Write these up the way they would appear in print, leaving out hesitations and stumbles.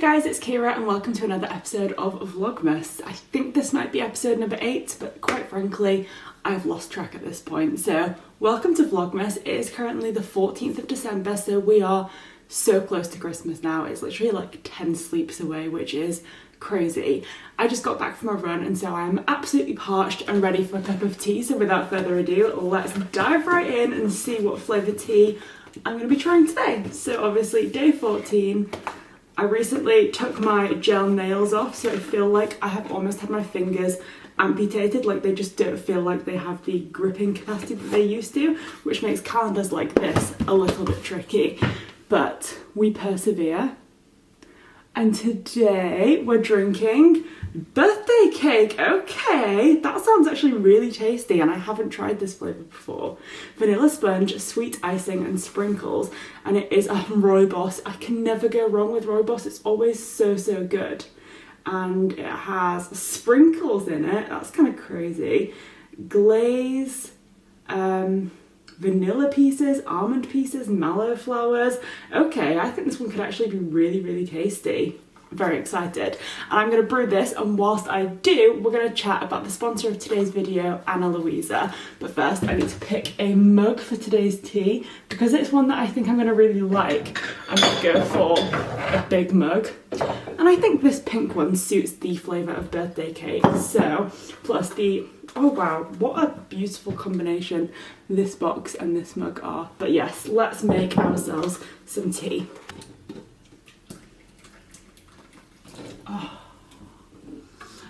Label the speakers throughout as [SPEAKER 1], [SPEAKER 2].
[SPEAKER 1] guys, it's Kira and welcome to another episode of Vlogmas. I think this might be episode number 8, but quite frankly, I've lost track at this point. So welcome to Vlogmas. It is currently the 14th of December, so we are so close to Christmas now. It's literally like 10 sleeps away, which is crazy. I just got back from a run and so I'm absolutely parched and ready for a cup of tea. So without further ado, let's dive right in and see what flavoured tea I'm going to be trying today. So obviously day 14. I recently took my gel nails off, so I feel like I have almost had my fingers amputated, like they just don't feel like they have the gripping capacity that they used to, which makes calendars like this a little bit tricky, but we persevere. And today we're drinking birthday cake. Okay, that sounds actually really tasty and I haven't tried this flavour before. Vanilla sponge, sweet icing and sprinkles, and it is a rooibos. I can never go wrong with rooibos, it's always so good. And it has sprinkles in it, that's kind of crazy. Glaze, vanilla pieces, almond pieces, mallow flowers. Okay, I think this one could actually be really tasty. I'm very excited. And I'm going to brew this, and whilst I do, we're going to chat about the sponsor of today's video, Ana Luisa. But first, I need to pick a mug for today's tea. Because it's one that I think I'm going to really like, I'm going to go for a big mug. And I think this pink one suits the flavour of birthday cake. So, plus the... oh wow, what a beautiful combination this box and this mug are. But yes, let's make ourselves some tea. Oh,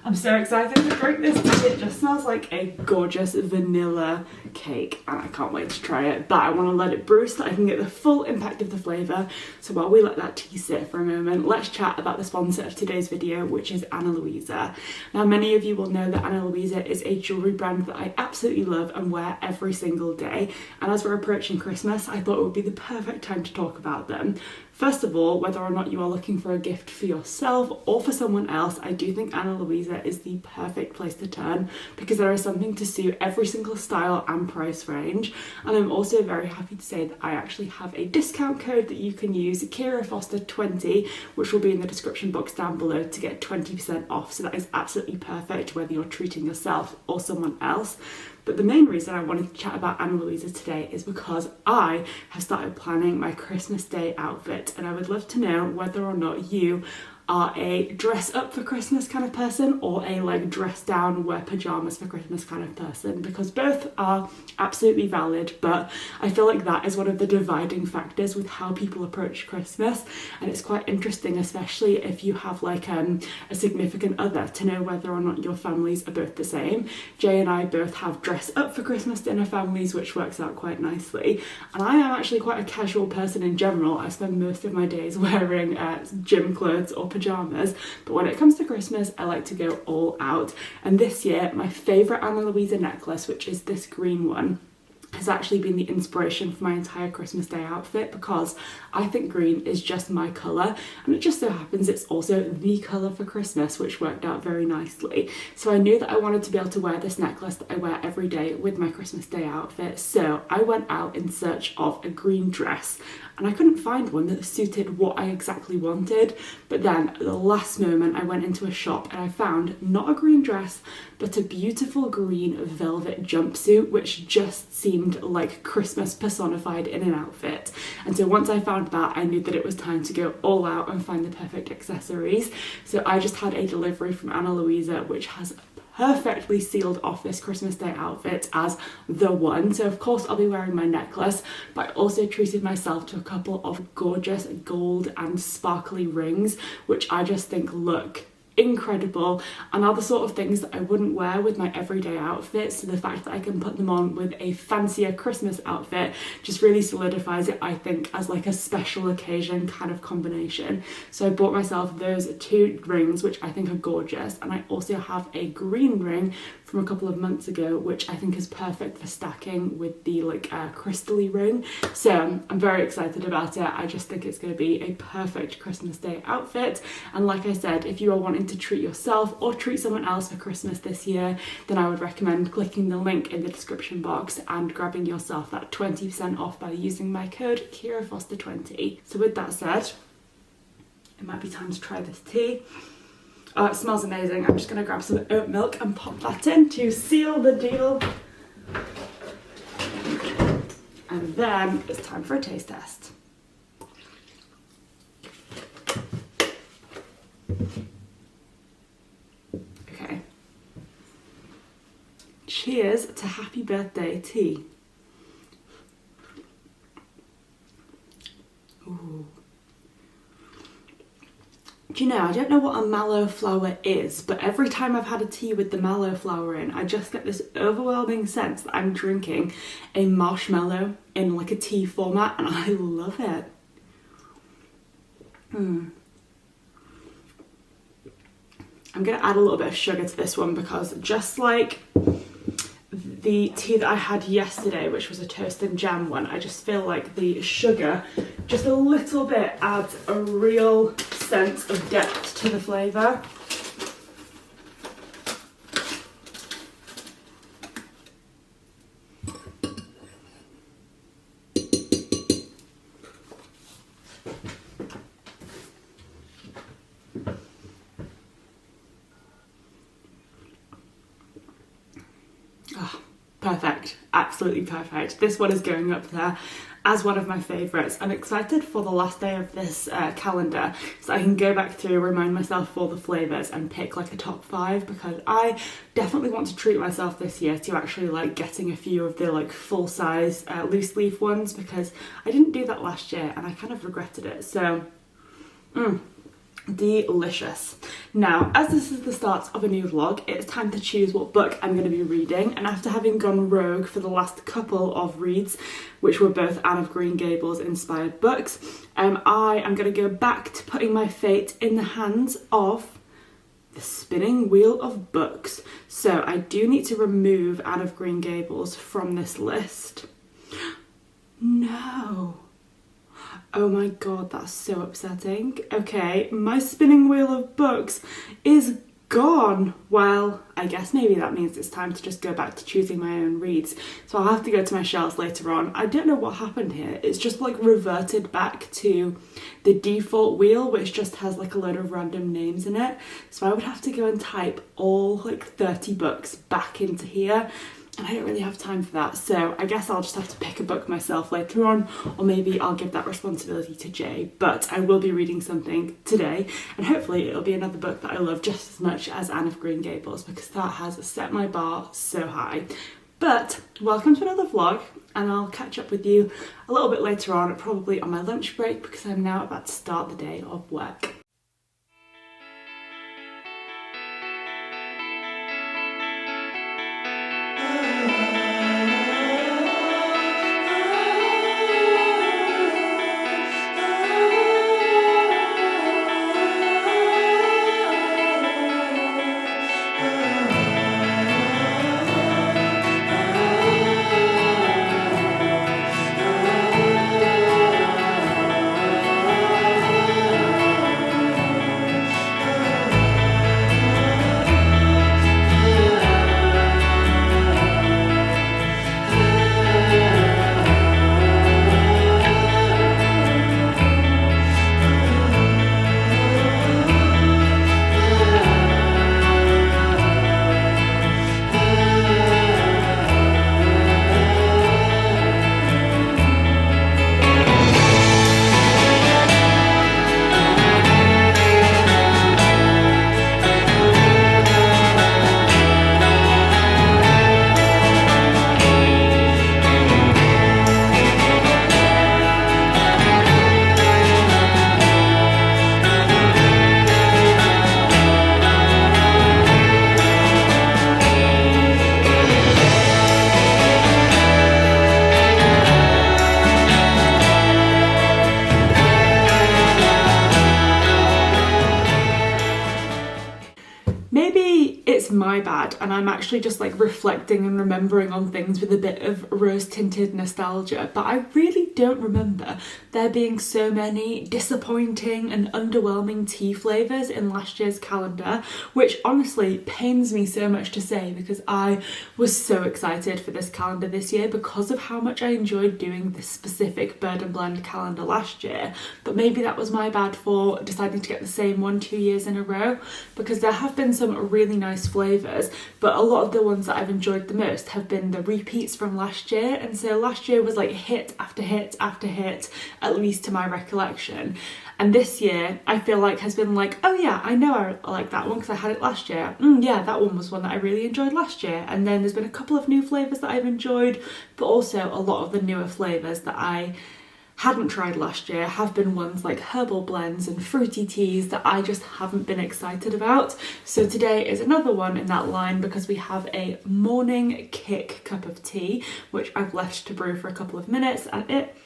[SPEAKER 1] I'm so excited to drink this tea. It just smells like a gorgeous vanilla cake and I can't wait to try it, but I want to let it brew so that I can get the full impact of the flavour. So while we let that tea sit for a moment, let's chat about the sponsor of today's video, which is Ana Luisa. Now many of you will know that Ana Luisa is a jewellery brand that I absolutely love and wear every single day, and as we're approaching Christmas I thought it would be the perfect time to talk about them. First of all, whether or not you are looking for a gift for yourself or for someone else, I do think Ana Luisa is the perfect place to turn because there is something to suit every single style and price range. And I'm also very happy to say that I actually have a discount code that you can use, KiraFoster20, which will be in the description box down below to get 20% off. So that is absolutely perfect whether you're treating yourself or someone else. But the main reason I wanted to chat about Ana Luisa today is because I have started planning my Christmas Day outfit, and I would love to know whether or not you are a dress up for Christmas kind of person or a like dress down, wear pyjamas for Christmas kind of person, because both are absolutely valid, but I feel like that is one of the dividing factors with how people approach Christmas, and it's quite interesting, especially if you have like a significant other, to know whether or not your families are both the same. Jay and I both have dress up for Christmas dinner families, which works out quite nicely, and I am actually quite a casual person in general. I spend most of my days wearing gym clothes or pyjamas, but when it comes to Christmas I like to go all out. And this year my favourite Ana Luisa necklace, which is this green one, has actually been the inspiration for my entire Christmas Day outfit because I think green is just my colour, and it just so happens it's also the colour for Christmas, which worked out very nicely. So I knew that I wanted to be able to wear this necklace that I wear every day with my Christmas Day outfit, so I went out in search of a green dress and I couldn't find one that suited what I exactly wanted. But then at the last moment I went into a shop and I found not a green dress but a beautiful green velvet jumpsuit, which just seemed like Christmas personified in an outfit. And so once I found that, I knew that it was time to go all out and find the perfect accessories. So I just had a delivery from Ana Luisa which has perfectly sealed off this Christmas Day outfit as the one. So of course I'll be wearing my necklace, but I also treated myself to a couple of gorgeous gold and sparkly rings, which I just think look incredible and are the sort of things that I wouldn't wear with my everyday outfit. So the fact that I can put them on with a fancier Christmas outfit just really solidifies it, I think, as like a special occasion kind of combination. So I bought myself those 2 rings, which I think are gorgeous, and I also have a green ring from a couple of months ago, which I think is perfect for stacking with the like crystal-y ring. So I'm very excited about it. I just think it's going to be a perfect Christmas Day outfit. And like I said, if you are wanting to treat yourself or treat someone else for Christmas this year, then I would recommend clicking the link in the description box and grabbing yourself that 20% off by using my code KiraFoster20. So with that said, it might be time to try this tea. Oh, it smells amazing. I'm just going to grab some oat milk and pop that in to seal the deal. And then it's time for a taste test. Okay. Cheers to happy birthday tea. Ooh. Do you know, I don't know what a mallow flower is, but every time I've had a tea with the mallow flower in, I just get this overwhelming sense that I'm drinking a marshmallow in like a tea format, and I love it. I'm going to add a little bit of sugar to this one because just like the tea that I had yesterday, which was a toast and jam one, I just feel like the sugar just a little bit adds a real sense of depth to the flavour. Perfect, absolutely perfect. This one is going up there as one of my favourites. I'm excited for the last day of this calendar so I can go back through, remind myself of all the flavours and pick like a top 5, because I definitely want to treat myself this year to actually like getting a few of the like full size loose leaf ones, because I didn't do that last year and I kind of regretted it. So delicious. Now, as this is the start of a new vlog, it's time to choose what book I'm going to be reading, and after having gone rogue for the last couple of reads, which were both Anne of Green Gables inspired books, I am going to go back to putting my fate in the hands of the spinning wheel of books. So I do need to remove Anne of Green Gables from this list. No. Oh my god, that's so upsetting. Okay, my spinning wheel of books is gone. Well, I guess maybe that means it's time to just go back to choosing my own reads. So I'll have to go to my shelves later on. I don't know what happened here. It's just like reverted back to the default wheel, which just has like a load of random names in it. So I would have to go and type all like 30 books back into here. And I don't really have time for that, so I guess I'll just have to pick a book myself later on, or maybe I'll give that responsibility to Jay. But I will be reading something today, and hopefully it'll be another book that I love just as much as Anne of Green Gables, because that has set my bar so high. But welcome to another vlog, and I'll catch up with you a little bit later on, probably on my lunch break, because I'm now about to start the day of work. my bad, and I'm actually just like reflecting and remembering on things with a bit of rose-tinted nostalgia, but I really don't remember there being so many disappointing and underwhelming tea flavours in last year's calendar, which honestly pains me so much to say because I was so excited for this calendar this year because of how much I enjoyed doing this specific Bird and Blend calendar last year. But maybe that was my bad for deciding to get the same one 2 years in a row, because there have been some really nice flavours, but a lot of the ones that I've enjoyed the most have been the repeats from last year. And so last year was like hit after hit after hit, at least to my recollection. And this year I feel like has been like, oh yeah, I know I like that one because I had it last year. Yeah, that one was one that I really enjoyed last year. And then there's been a couple of new flavours that I've enjoyed, but also a lot of the newer flavours that I hadn't tried last year have been ones like herbal blends and fruity teas that I just haven't been excited about. So today is another one in that line because we have a morning kick cup of tea, which I've left to brew for a couple of minutes, and it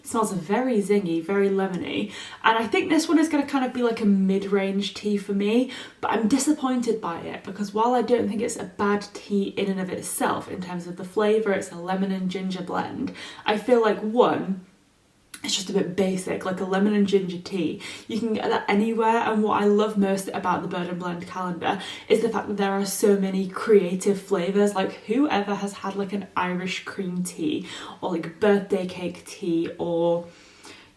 [SPEAKER 1] smells very zingy, very lemony, and I think this one is going to kind of be like a mid-range tea for me, but I'm disappointed by it because while I don't think it's a bad tea in and of itself in terms of the flavour, it's a lemon and ginger blend, I feel like one, it's just a bit basic, like a lemon and ginger tea. You can get that anywhere, and what I love most about the Bird and Blend calendar is the fact that there are so many creative flavours. Like whoever has had like an Irish cream tea or like birthday cake tea, or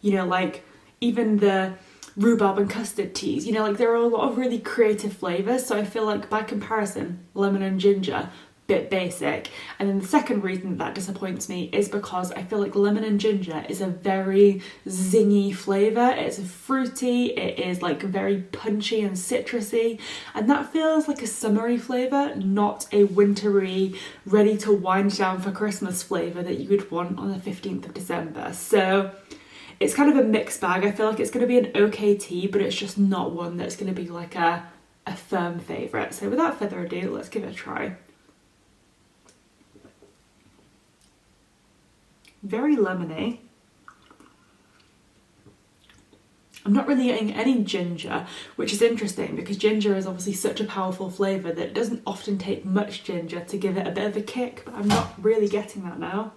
[SPEAKER 1] you know, like even the rhubarb and custard teas, you know, like there are a lot of really creative flavours. So I feel like by comparison, lemon and ginger, bit basic. And then the second reason that disappoints me is because I feel like lemon and ginger is a very zingy flavour. It's fruity, it is like very punchy and citrusy, and that feels like a summery flavour, not a wintry, ready to wind down for Christmas flavour that you would want on the 15th of December. So it's kind of a mixed bag. I feel like it's going to be an okay tea, but it's just not one that's going to be like a firm favourite. So without further ado, let's give it a try. Very lemony. I'm not really getting any ginger, which is interesting because ginger is obviously such a powerful flavour that it doesn't often take much ginger to give it a bit of a kick, but I'm not really getting that now.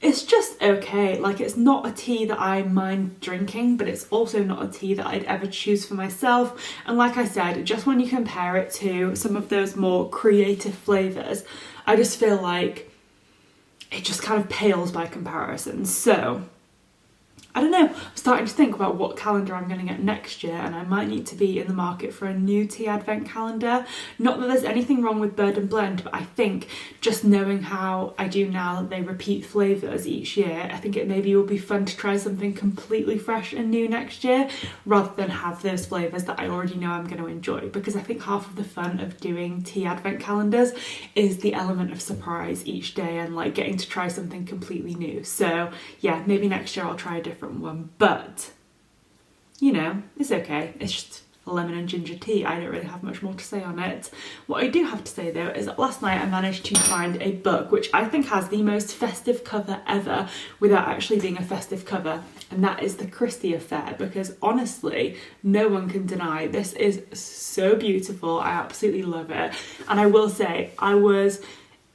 [SPEAKER 1] It's just okay. Like, it's not a tea that I mind drinking, but it's also not a tea that I'd ever choose for myself. And like I said, just when you compare it to some of those more creative flavours, I just feel like it just kind of pales by comparison. So I don't know, I'm starting to think about what calendar I'm going to get next year, and I might need to be in the market for a new tea advent calendar. Not that there's anything wrong with Bird and Blend, but I think just knowing how I do now that they repeat flavours each year, I think it maybe will be fun to try something completely fresh and new next year rather than have those flavours that I already know I'm going to enjoy, because I think half of the fun of doing tea advent calendars is the element of surprise each day and like getting to try something completely new. So yeah, maybe next year I'll try a different one, but you know, it's okay. It's just a lemon and ginger tea. I don't really have much more to say on it. What I do have to say though is that last night I managed to find a book which I think has the most festive cover ever without actually being a festive cover, and that is The Christie Affair, because honestly no one can deny this is so beautiful. I absolutely love it, and I will say I was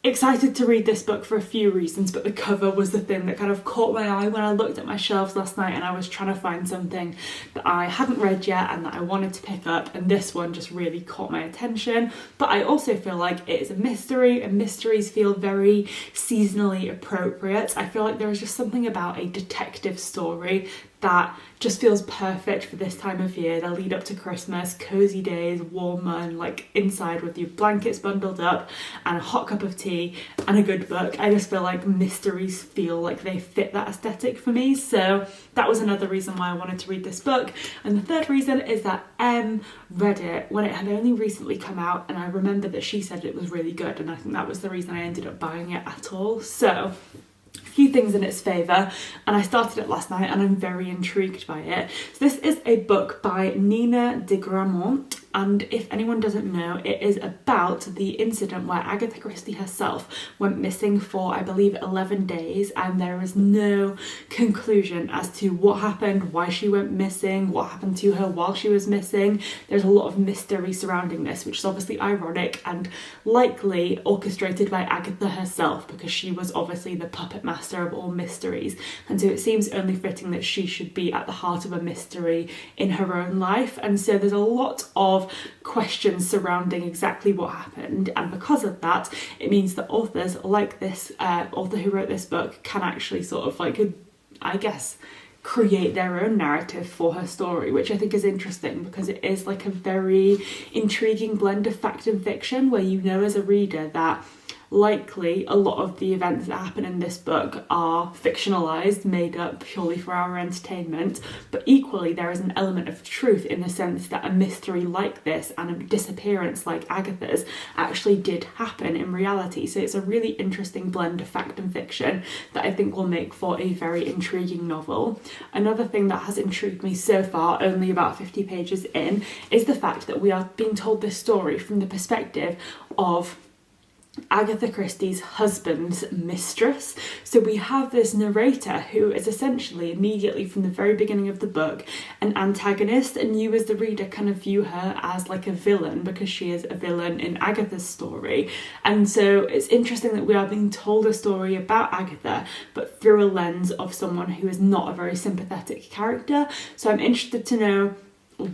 [SPEAKER 1] excited to read this book for a few reasons, but the cover was the thing that kind of caught my eye when I looked at my shelves last night and I was trying to find something that I hadn't read yet and that I wanted to pick up, and this one just really caught my attention. But I also feel like it is a mystery, and mysteries feel very seasonally appropriate. I feel like there is just something about a detective story that just feels perfect for this time of year, the lead up to Christmas, cozy days, warm and like inside with your blankets bundled up and a hot cup of tea and a good book. I just feel like mysteries feel like they fit that aesthetic for me. So that was another reason why I wanted to read this book. And the third reason is that Em read it when it had only recently come out, and I remember that she said it was really good, and I think that was the reason I ended up buying it at all. So few things in its favour, and I started it last night and I'm very intrigued by it. So this is a book by Nina de Gramont, and if anyone doesn't know, it is about the incident where Agathie Christie herself went missing for, I believe, 11 days, and there is no conclusion as to what happened, why she went missing, what happened to her while she was missing. There's a lot of mystery surrounding this, which is obviously ironic and likely orchestrated by Agatha herself, because she was obviously the puppet master of all mysteries, and so it seems only fitting that she should be at the heart of a mystery in her own life. And so there's a lot of questions surrounding exactly what happened, and because of that, it means that authors like this author who wrote this book can actually sort of like, I guess, create their own narrative for her story, which I think is interesting because it is like a very intriguing blend of fact and fiction, where you know as a reader that likely a lot of the events that happen in this book are fictionalized, made up purely for our entertainment, but equally there is an element of truth in the sense that a mystery like this and a disappearance like Agatha's actually did happen in reality. So it's a really interesting blend of fact and fiction that I think will make for a very intriguing novel. Another thing that has intrigued me so far, only about 50 pages in, is the fact that we are being told this story from the perspective of Agatha Christie's husband's mistress. So we have this narrator who is essentially immediately from the very beginning of the book an antagonist, and you as the reader kind of view her as like a villain because she is a villain in Agatha's story. And so it's interesting that we are being told a story about Agatha but through a lens of someone who is not a very sympathetic character. So I'm interested to know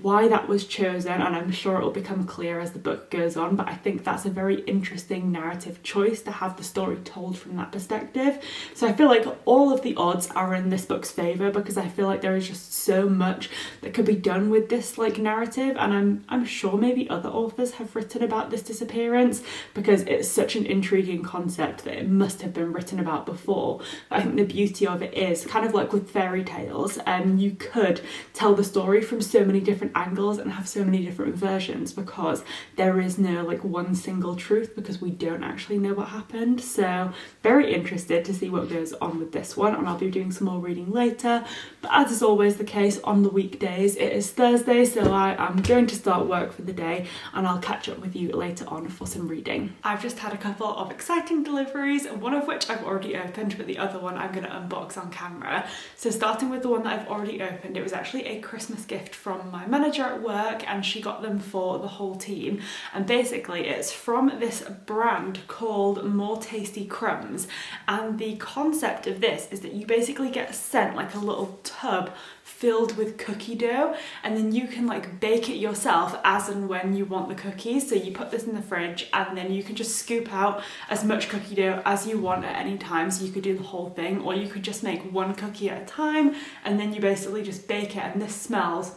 [SPEAKER 1] why that was chosen, and I'm sure it will become clear as the book goes on, but I think that's a very interesting narrative choice to have the story told from that perspective. So I feel like all of the odds are in this book's favour, because I feel like there is just so much that could be done with this like narrative, and I'm sure maybe other authors have written about this disappearance because it's such an intriguing concept that it must have been written about before. But I think the beauty of it is kind of like with fairy tales, and you could tell the story from so many different angles and have so many different versions because there is no like one single truth, because we don't actually know what happened. So very interested to see what goes on with this one, and I'll be doing some more reading later. But as is always the case on the weekdays, it is Thursday, so I am going to start work for the day, and I'll catch up with you later on for some reading. I've just had a couple of exciting deliveries, one of which I've already opened, but the other one I'm going to unbox on camera. So starting with the one that I've already opened, it was actually a Christmas gift from my manager at work, and she got them for the whole team, and basically it's from this brand called More Tasty Crumbs, and the concept of this is that you basically get sent like a little tub filled with cookie dough, and then you can like bake it yourself as and when you want the cookies. So you put this in the fridge and then you can just scoop out as much cookie dough as you want at any time. So you could do the whole thing, or you could just make one cookie at a time, and then you basically just bake it, and this smells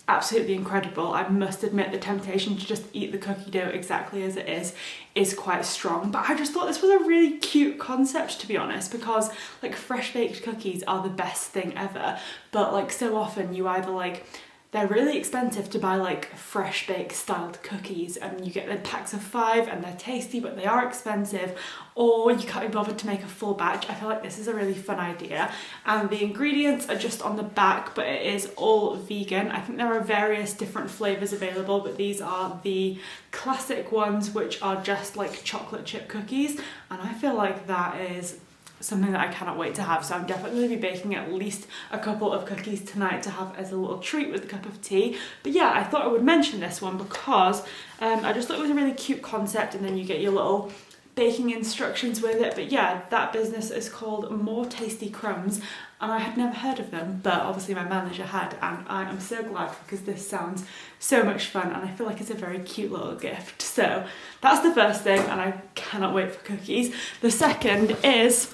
[SPEAKER 1] absolutely incredible. I must admit the temptation to just eat the cookie dough exactly as it is quite strong, but I just thought this was a really cute concept, to be honest, because like fresh baked cookies are the best thing ever, but like so often you either like, they're really expensive to buy like fresh baked styled cookies, and you get the packs of 5 and they're tasty but they are expensive, or you can't be bothered to make a full batch. I feel like this is a really fun idea, and the ingredients are just on the back, but it is all vegan. I think there are various different flavours available, but these are the classic ones, which are just like chocolate chip cookies, and I feel like that is something that I cannot wait to have. So I'm definitely going to be baking at least a couple of cookies tonight to have as a little treat with a cup of tea. But yeah, I thought I would mention this one because I just thought it was a really cute concept, and then you get your little baking instructions with it. But yeah, that business is called More Tasty Crumbs, and I had never heard of them, but obviously my manager had, and I am so glad because this sounds so much fun, and I feel like it's a very cute little gift. So that's the first thing, and I cannot wait for cookies. The second is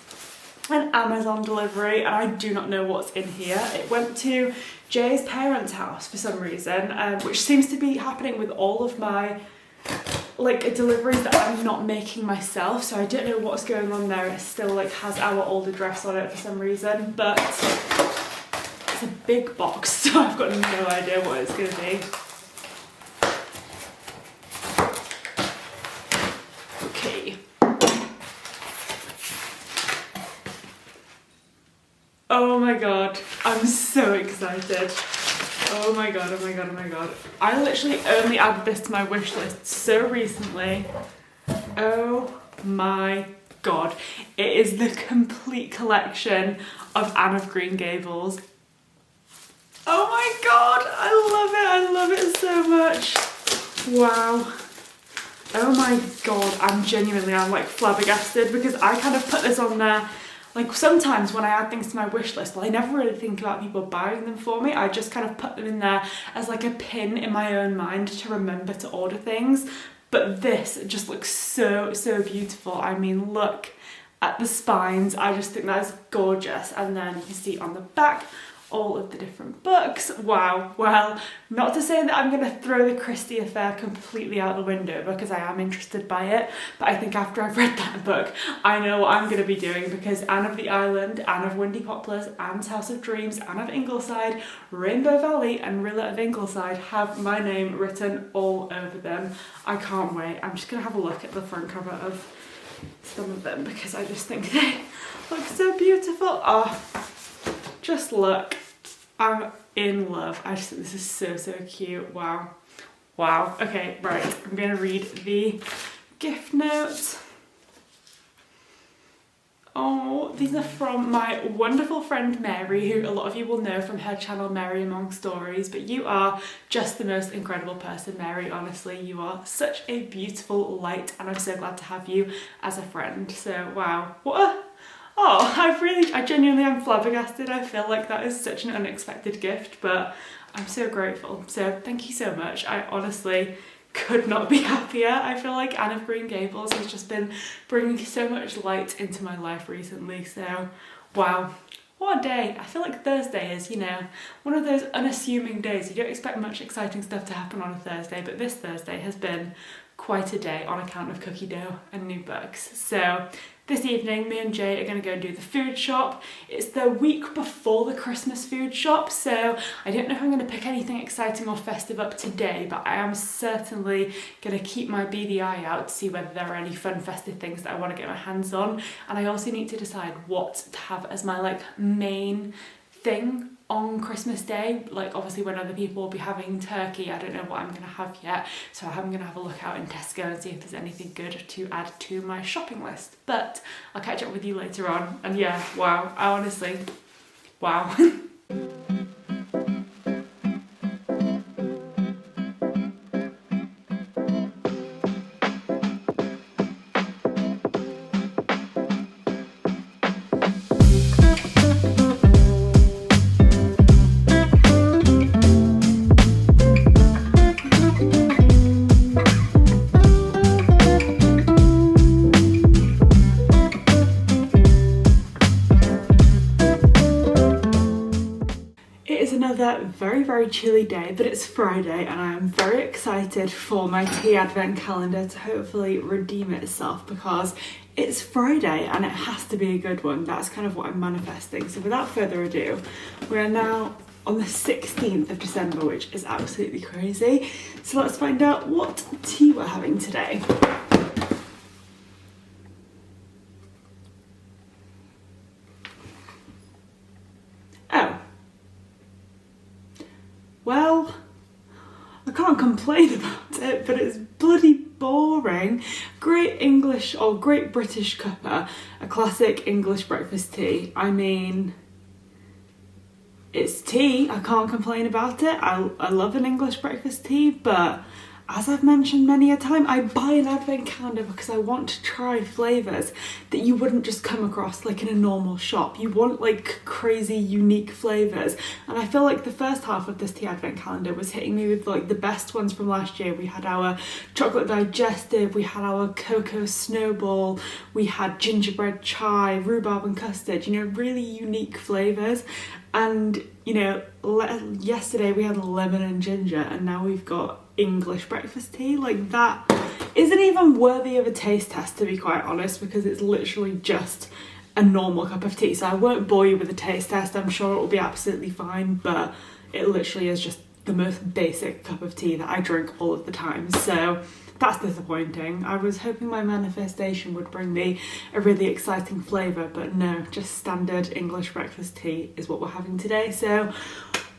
[SPEAKER 1] an Amazon delivery, and I do not know what's in here. It went to Jay's parents' house for some reason, which seems to be happening with all of my like deliveries that I'm not making myself, so I don't know what's going on there. It still like has our old address on it for some reason, but it's a big box, so I've got no idea what it's going to be. Okay. Oh my god, I'm so excited. Oh my god, oh my god, oh my god. I literally only added this to my wish list so recently. Oh my god. It is the complete collection of Anne of Green Gables. Oh my god, I love it so much. Wow. Oh my god, I'm like flabbergasted because I kind of put this on there. Like sometimes when I add things to my wish list, well, I never really think about people buying them for me. I just kind of put them in there as like a pin in my own mind to remember to order things. But this just looks so, so beautiful. I mean, look at the spines. I just think that is gorgeous. And then you can see on the back, all of the different books. Wow. Well, not to say that I'm going to throw the Christie affair completely out the window because I am interested by it, but I think after I've read that book, I know what I'm going to be doing because Anne of the Island, Anne of Windy Poplars, Anne's House of Dreams, Anne of Ingleside, Rainbow Valley and Rilla of Ingleside have my name written all over them. I can't wait. I'm just going to have a look at the front cover of some of them because I just think they look so beautiful. Oh, just look. I'm in love. I just think this is so, so cute. Wow. Wow. Okay, right. I'm going to read the gift notes. Oh, these are from my wonderful friend Mary, who a lot of you will know from her channel Mary Among Stories, but you are just the most incredible person, Mary. Honestly, you are such a beautiful light and I'm so glad to have you as a friend. So, wow. What a... Oh, I genuinely am flabbergasted. I feel like that is such an unexpected gift, but I'm so grateful. So thank you so much. I honestly could not be happier. I feel like Anne of Green Gables has just been bringing so much light into my life recently. So, wow. What a day. I feel like Thursday is, you know, one of those unassuming days. You don't expect much exciting stuff to happen on a Thursday, but this Thursday has been quite a day on account of cookie dough and new books. So this evening, me and Jay are going to go do the food shop. It's the week before the Christmas food shop, so I don't know if I'm going to pick anything exciting or festive up today, but I am certainly going to keep my beady eye out to see whether there are any fun festive things that I want to get my hands on. And I also need to decide what to have as my like main thing on Christmas Day. Like obviously when other people will be having turkey, I don't know what I'm going to have yet, so I'm going to have a look out in Tesco and see if there's anything good to add to my shopping list. But I'll catch up with you later on. And yeah, wow, I honestly, wow. Very, very chilly day, but it's Friday and I am very excited for my tea advent calendar to hopefully redeem itself because it's Friday and it has to be a good one. That's kind of what I'm manifesting. So without further ado, we are now on the 16th of December, which is absolutely crazy. So let's find out what tea we're having today. Well, I can't complain about it, but it's bloody boring. Great English or Great British cuppa, a classic English breakfast tea. I mean, it's tea, I can't complain about it. I love an English breakfast tea, but as I've mentioned many a time, I buy an advent calendar because I want to try flavours that you wouldn't just come across like in a normal shop. You want like crazy unique flavours, and I feel like the first half of this tea advent calendar was hitting me with like the best ones from last year. We had our chocolate digestive, we had our cocoa snowball, we had gingerbread chai, rhubarb and custard, you know, really unique flavours. And you know, yesterday we had lemon and ginger, and now we've got English breakfast tea. Like, that isn't even worthy of a taste test, to be quite honest, because it's literally just a normal cup of tea. So I won't bore you with a taste test. I'm sure it will be absolutely fine, but it literally is just the most basic cup of tea that I drink all of the time. So that's disappointing. I was hoping my manifestation would bring me a really exciting flavour, but no, just standard English breakfast tea is what we're having today. So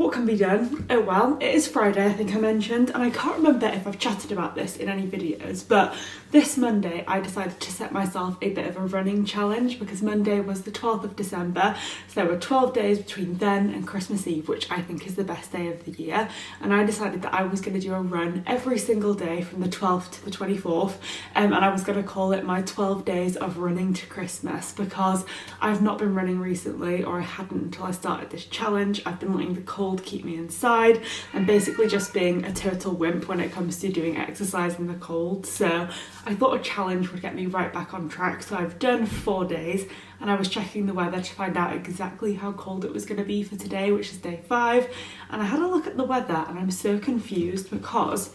[SPEAKER 1] what can be done? Oh well, it is Friday, I think I mentioned, and I can't remember if I've chatted about this in any videos, but this Monday I decided to set myself a bit of a running challenge because Monday was the 12th of December, so there were 12 days between then and Christmas Eve, which I think is the best day of the year, and I decided that I was going to do a run every single day from the 12th to the 24th, and I was going to call it my 12 days of running to Christmas because I've not been running recently, or I hadn't until I started this challenge. I've been letting the cold keep me inside and basically just being a total wimp when it comes to doing exercise in the cold, so I thought a challenge would get me right back on track. So I've done 4 days and I was checking the weather to find out exactly how cold it was going to be for today, which is day 5, and I had a look at the weather and I'm so confused because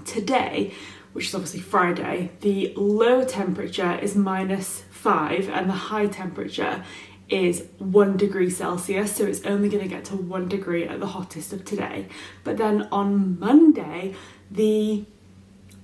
[SPEAKER 1] today, which is obviously Friday, the low temperature is -5 and the high temperature is 1 degree Celsius, so it's only going to get to 1 degree at the hottest of today. But then on Monday, the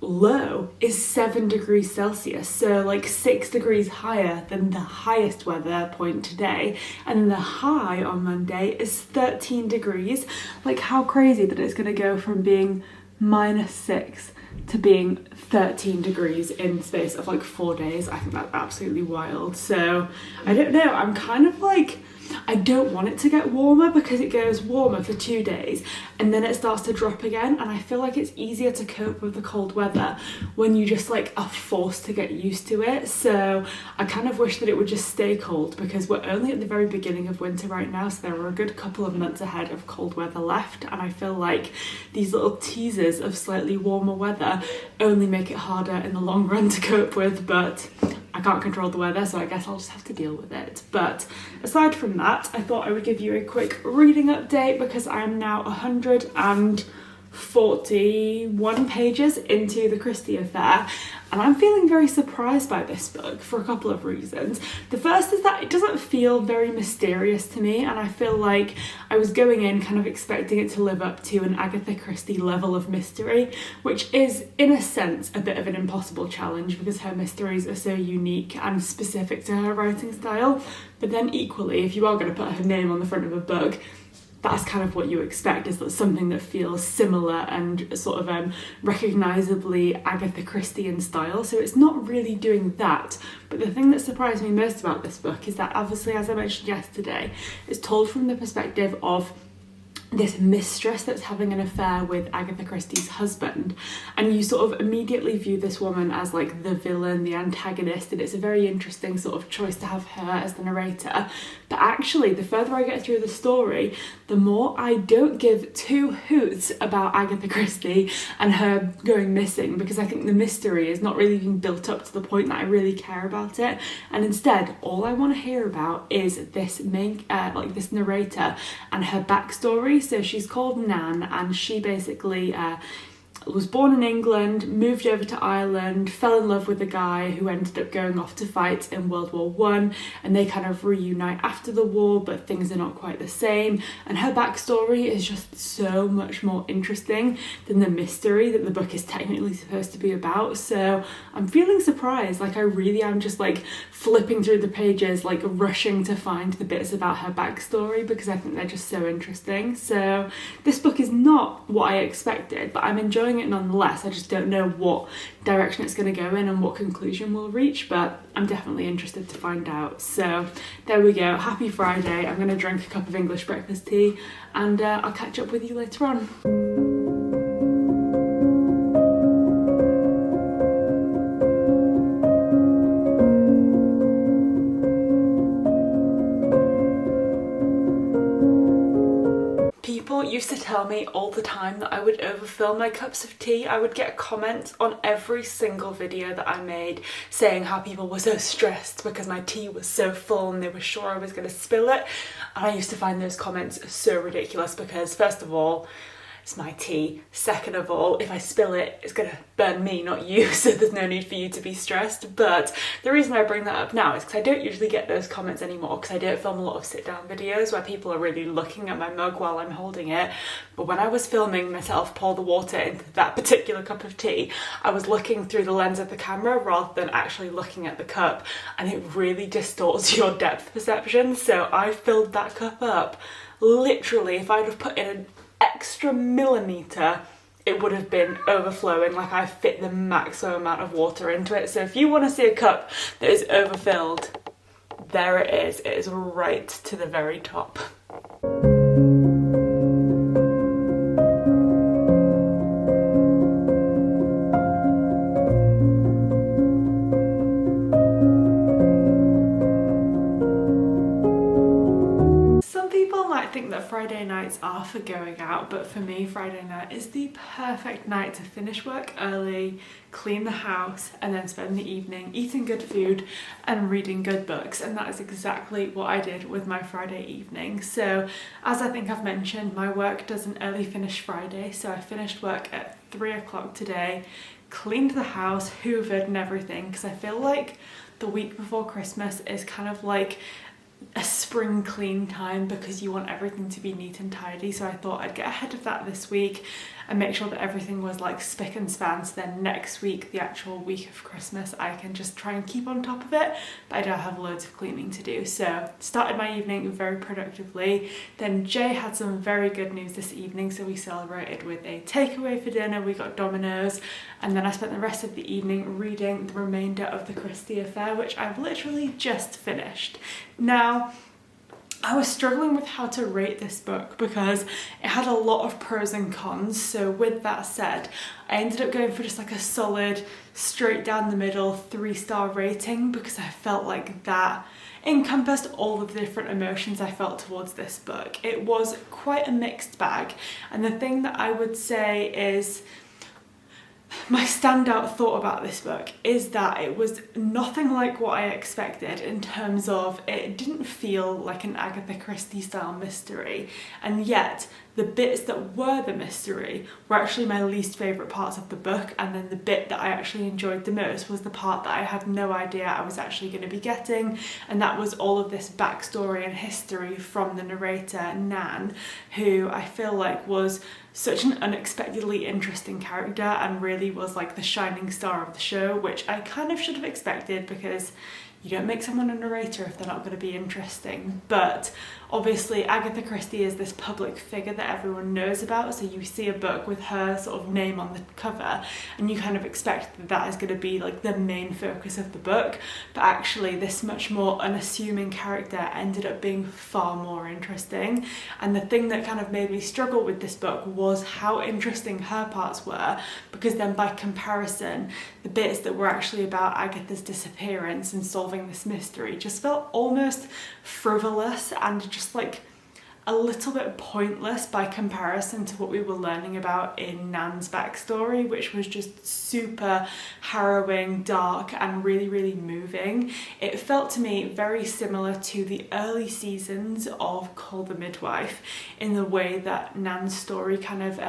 [SPEAKER 1] low is 7 degrees Celsius, so like 6 degrees higher than the highest weather point today, and the high on Monday is 13 degrees. Like, how crazy that it's going to go from being -6 to being 13 degrees in the space of like 4 days. I think that's absolutely wild. So I don't know, I'm kind of like, I don't want it to get warmer because it goes warmer for 2 days and then it starts to drop again, and I feel like it's easier to cope with the cold weather when you just like are forced to get used to it. So I kind of wish that it would just stay cold because we're only at the very beginning of winter right now, so there are a good couple of months ahead of cold weather left, and I feel like these little teasers of slightly warmer weather only make it harder in the long run to cope with, but I can't control the weather, so I guess I'll just have to deal with it. But aside from that, I thought I would give you a quick reading update because I am now 141 pages into the Christie affair, and I'm feeling very surprised by this book for a couple of reasons. The first is that it doesn't feel very mysterious to me, and I feel like I was going in kind of expecting it to live up to an Agathie Christie level of mystery, which is in a sense a bit of an impossible challenge because her mysteries are so unique and specific to her writing style. But then equally, if you are going to put her name on the front of a book, that's kind of what you expect, is that something that feels similar and sort of recognisably Agathie Christie in style. So it's not really doing that. But the thing that surprised me most about this book is that, obviously, as I mentioned yesterday, it's told from the perspective of this mistress that's having an affair with Agathie Christie's husband, and you sort of immediately view this woman as like the villain, the antagonist, and it's a very interesting sort of choice to have her as the narrator. But actually, the further I get through the story, the more I don't give 2 hoots about Agathie Christie and her going missing, because I think the mystery is not really being built up to the point that I really care about it, and instead all I want to hear about is this main this narrator and her backstory. So she's called Nan, and she basically was born in England, moved over to Ireland, fell in love with a guy who ended up going off to fight in World War I, and they kind of reunite after the war, but things are not quite the same, and her backstory is just so much more interesting than the mystery that the book is technically supposed to be about. So I'm feeling surprised, like I really am just like flipping through the pages, like rushing to find the bits about her backstory because I think they're just so interesting. So this book is not what I expected, but I'm enjoying it nonetheless. I just don't know what direction it's going to go in and what conclusion we'll reach, but I'm definitely interested to find out. So there we go, happy Friday. I'm going to drink a cup of English breakfast tea, and I'll catch up with you later on. People used to tell me all the time that I would overfill my cups of tea. I would get comments on every single video that I made saying how people were so stressed because my tea was so full and they were sure I was going to spill it. And I used to find those comments so ridiculous because, first of all, it's my tea. Second of all, if I spill it, it's gonna burn me, not you, so there's no need for you to be stressed. But the reason I bring that up now is because I don't usually get those comments anymore, because I don't film a lot of sit-down videos where people are really looking at my mug while I'm holding it. But when I was filming myself pour the water into that particular cup of tea, I was looking through the lens of the camera rather than actually looking at the cup, and it really distorts your depth perception. So I filled that cup up. Literally, if I'd have put in an extra millimetre, it would have been overflowing. Like, I fit the maximum amount of water into it. So if you want to see a cup that is overfilled, there it is. It is right to the very top. I think that Friday nights are for going out, but for me Friday night is the perfect night to finish work early, clean the house, and then spend the evening eating good food and reading good books. And that is exactly what I did with my Friday evening. So as I think I've mentioned, my work does an early finish Friday, so I finished work at 3 o'clock today, cleaned the house, hoovered and everything, because I feel like the week before Christmas is kind of like a spring clean time because you want everything to be neat and tidy. So I thought I'd get ahead of that this week and make sure that everything was like spick and span, so then next week, the actual week of Christmas, I can just try and keep on top of it, but I don't have loads of cleaning to do. So started my evening very productively. Then Jay had some very good news this evening, so we celebrated with a takeaway for dinner. We got Domino's, and then I spent the rest of the evening reading the remainder of the Christie affair, which I've literally just finished. Now, I was struggling with how to rate this book because it had a lot of pros and cons. So with that said, I ended up going for just like a solid, straight down the middle 3-star rating, because I felt like that encompassed all of the different emotions I felt towards this book. It was quite a mixed bag, and the thing that I would say is my standout thought about this book is that it was nothing like what I expected, in terms of it didn't feel like an Agathie Christie style mystery, and yet the bits that were the mystery were actually my least favourite parts of the book, and then the bit that I actually enjoyed the most was the part that I had no idea I was actually going to be getting, and that was all of this backstory and history from the narrator Nan, who I feel like was such an unexpectedly interesting character and really was like the shining star of the show, which I kind of should have expected, because you don't make someone a narrator if they're not going to be interesting. But obviously Agathie Christie is this public figure that everyone knows about, so you see a book with her sort of name on the cover and you kind of expect that that is going to be like the main focus of the book, but actually this much more unassuming character ended up being far more interesting. And the thing that kind of made me struggle with this book was how interesting her parts were, because then by comparison the bits that were actually about Agathie's disappearance and solving this mystery just felt almost frivolous and just like a little bit pointless by comparison to what we were learning about in Nan's backstory, which was just super harrowing, dark, and really, really moving. It felt to me very similar to the early seasons of Call the Midwife in the way that Nan's story kind of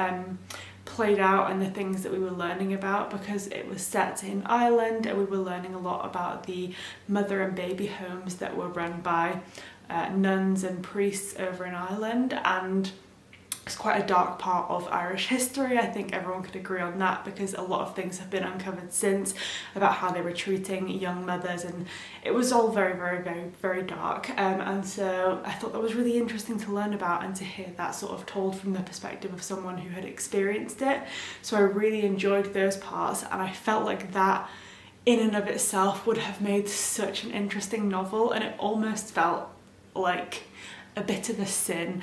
[SPEAKER 1] played out and the things that we were learning about, because it was set in Ireland and we were learning a lot about the mother and baby homes that were run by nuns and priests over in Ireland, and it's quite a dark part of Irish history. I think everyone could agree on that, because a lot of things have been uncovered since about how they were treating young mothers, and it was all very, very, very, very dark. And so I thought that was really interesting to learn about and to hear that sort of told from the perspective of someone who had experienced it. So I really enjoyed those parts, and I felt like that in and of itself would have made such an interesting novel, and it almost felt like a bit of a sin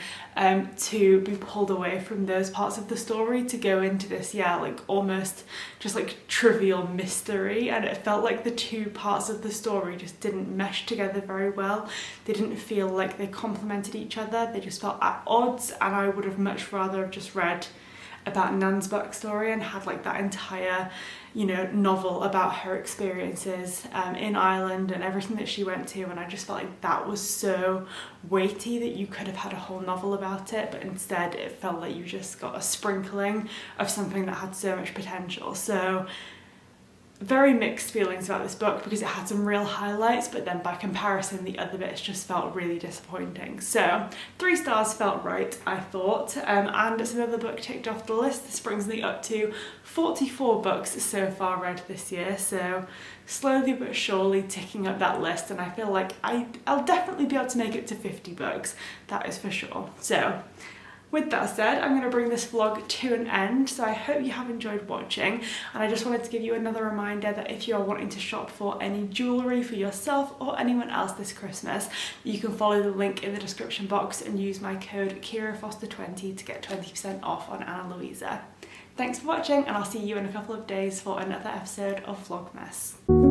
[SPEAKER 1] to be pulled away from those parts of the story to go into this, yeah, like almost just like trivial mystery. And it felt like the two parts of the story just didn't mesh together very well. They didn't feel like they complemented each other, they just felt at odds, and I would have much rather have just read about Nan's backstory and had like that entire, you know, novel about her experiences in Ireland and everything that she went to, and I just felt like that was so weighty that you could have had a whole novel about it, but instead it felt like you just got a sprinkling of something that had so much potential. So very mixed feelings about this book because it had some real highlights, but then by comparison the other bits just felt really disappointing. So 3 stars felt right, I thought, and it's another book ticked off the list. This brings me up to 44 books so far read this year, so slowly but surely ticking up that list, and I feel like I'll definitely be able to make it to 50 books, that is for sure. So with that said, I'm going to bring this vlog to an end, so I hope you have enjoyed watching, and I just wanted to give you another reminder that if you are wanting to shop for any jewellery for yourself or anyone else this Christmas, you can follow the link in the description box and use my code KiraFoster20 to get 20% off on Anna Louisa. Thanks for watching, and I'll see you in a couple of days for another episode of Vlogmas.